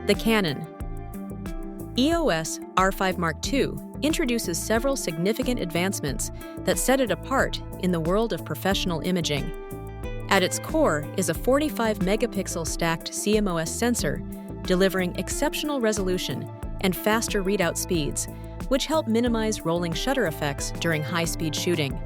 The Canon EOS R5 Mark II introduces several significant advancements that set it apart in the world of professional imaging. At its core is a 45-megapixel stacked CMOS sensor, delivering exceptional resolution and faster readout speeds, which help minimize rolling shutter effects during high-speed shooting.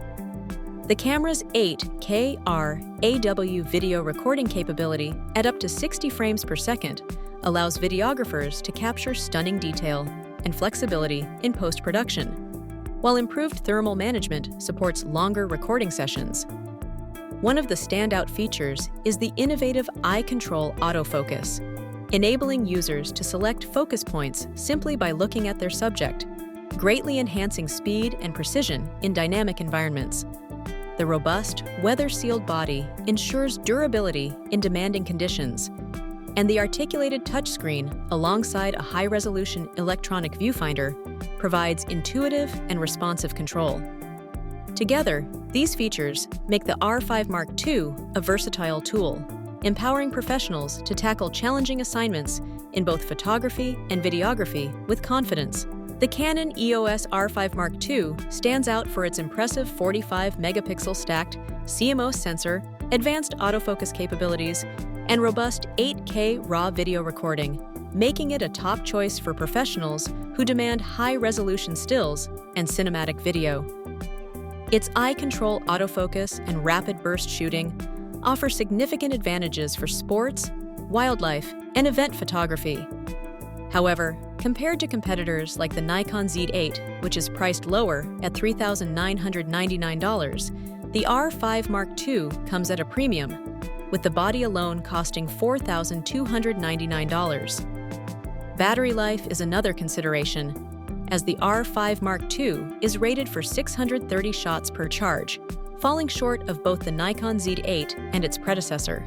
The camera's 8K RAW video recording capability at up to 60 frames per second allows videographers to capture stunning detail and flexibility in post-production, while improved thermal management supports longer recording sessions. One of the standout features is the innovative eye control autofocus, enabling users to select focus points simply by looking at their subject, greatly enhancing speed and precision in dynamic environments. The robust, weather-sealed body ensures durability in demanding conditions, and the articulated touchscreen alongside a high-resolution electronic viewfinder provides intuitive and responsive control. Together, these features make the R5 Mark II a versatile tool, empowering professionals to tackle challenging assignments in both photography and videography with confidence. The Canon EOS R5 Mark II stands out for its impressive 45-megapixel stacked CMOS sensor, advanced autofocus capabilities, and robust 8K RAW video recording, making it a top choice for professionals who demand high-resolution stills and cinematic video. Its eye control autofocus and rapid burst shooting offer significant advantages for sports, wildlife, and event photography. However, compared to competitors like the Nikon Z8, which is priced lower at $3,999, the R5 Mark II comes at a premium, with the body alone costing $4,299. Battery life is another consideration, as the R5 Mark II is rated for 630 shots per charge, falling short of both the Nikon Z8 and its predecessor.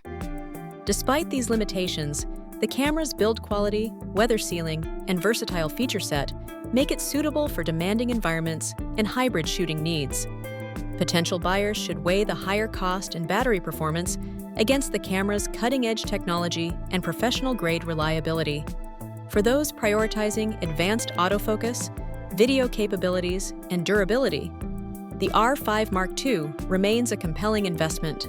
Despite these limitations, the camera's build quality, weather sealing, and versatile feature set make it suitable for demanding environments and hybrid shooting needs. Potential buyers should weigh the higher cost and battery performance against the camera's cutting-edge technology and professional-grade reliability. For those prioritizing advanced autofocus, video capabilities, and durability, the R5 Mark II remains a compelling investment.